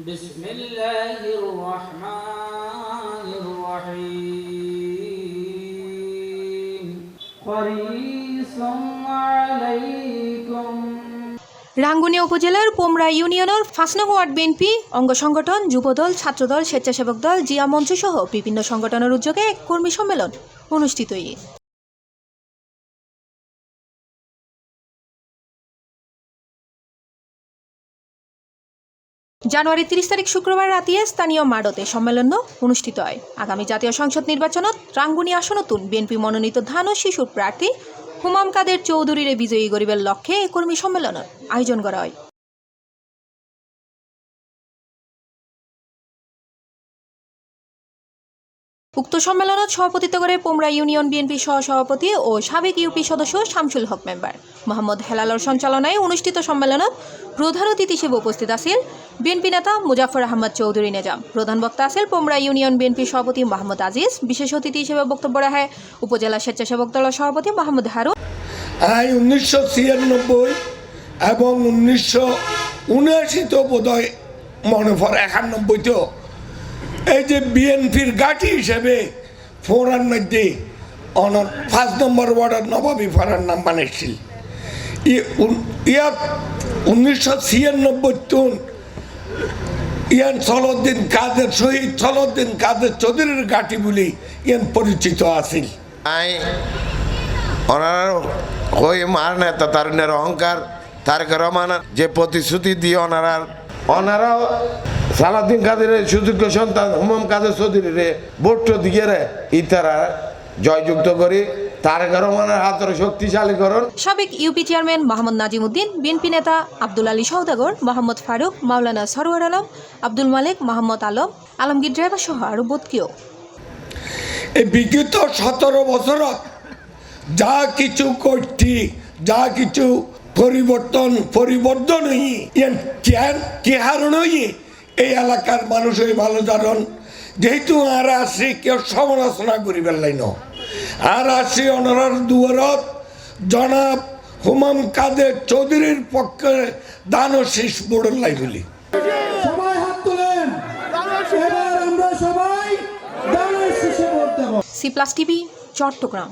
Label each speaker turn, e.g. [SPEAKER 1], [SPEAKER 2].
[SPEAKER 1] بسم الله الرحمن الرحيم حريص عليكم
[SPEAKER 2] রাঙ্গুনিয়া উপজেলার পোমরা ইউনিয়নের ৫ নং ওয়ার্ড বিএনপি অঙ্গ সংগঠন, যুবদল, ছাত্রদল, স্বেচ্ছাসেবক দল, জিয়া মঞ্চ সহ বিভিন্ন সংগঠনের উদ্যোগে এক কর্মী সম্মেলন অনুষ্ঠিত। জানুয়ারি ৩০ তারিখ শুক্রবার রাতে স্থানীয় মাডতে সম্মেলন অনুষ্ঠিত হয়। আগামী জাতীয় সংসদ নির্বাচনত রাঙ্গুনিয়া আসনতুন বিএনপি মনোনীত ধান ও শিশুর প্রার্থী হুমাম কাদের চৌধুরীরে বিজয়ী গরিবের লক্ষ্যে এই কর্মী সম্মেলনের আয়োজন করা হয়। উক্ত সম্মেলনত সভাপতিত্ব করে পোমরা ইউনিয়ন বিএনপি সহসভাপতি ও সাবেক ইউপি সদস্য শামসুল হক মেম্বার মোহাম্মদ হেলালর সঞ্চালনায় অনুষ্ঠিত সম্মেলনত প্রধান অতিথি হিসেবে উপস্থিত আছেন বিএনপি নেতা মুজাফর আহমদ চৌধুরী নেজাম। প্রধান বক্তা আছেন পোমরা ইউনিয়ন বিএনপি সভাপতি মোহাম্মদ আজিজ। বিশেষ অতিথি হিসেবে বক্তব্য রাখে উপজেলা স্বেচ্ছাসেবক দলের সভাপতি মোহাম্মদ হারুন।
[SPEAKER 3] 1996 এবং 1979 তো বোধহয় মনে পড়ে, 91 তো এই যে বিএনপির ঘাঁটি হিসেবে ফোরার মধ্যে ৫ নম্বর ওয়ার্ডের নবাবী ফরার নাম বানিয়েছিল। 1996 তুন ইয়ান সলউদ্দিন কাদের, শহীদ সলউদ্দিন কাদের চৌধুরীর ঘাঁটি বলে ইয়ান পরিচিত আছিল।
[SPEAKER 4] ওনার হয়ে মার নেতা তারুণের অহংকার তারেক রহমান যে প্রতিশ্রুতি দিয়ে ওনারাও সালাউদ্দিন কাদের সুযোগ্য সন্তান হুমাম কাদের চৌধুরীরে ভোট দিয়ে ইতারা জয়যুক্ত করে তারেক রহমানের হাতের শক্তিশালী করণ।
[SPEAKER 2] সাবেক UP chairman Mohammad Nazim Uddin, BNP নেতা আব্দুল আলী সওদাগর, মোহাম্মদ ফারুক, মাওলানা সরওয়ার আলম, আব্দুল মালিক, মোহাম্মদ আলম, আলমগীর ড্রাইভার সহ আরো বোধকেও
[SPEAKER 3] এই বিগত 17 বছরত যা কিছু করছি, যা কিছু পরিবর্তন কি হারণ এই এলাকার মানুষের ভালো জানন। যেহেতু আর আসি কেউ সমালোচনা করি পেলাই ন, আর আসি ওনার দুয়ারত জনাব হুমাম কাদের চৌধুরীর পক্ষে দান ও শীষ বোর্ডের লাই বলি।
[SPEAKER 5] সবাই হাত তোলেন, এবার আমরা সবাই দানের শীষে ভোট দেব।
[SPEAKER 2] C plus TV, Chittagong.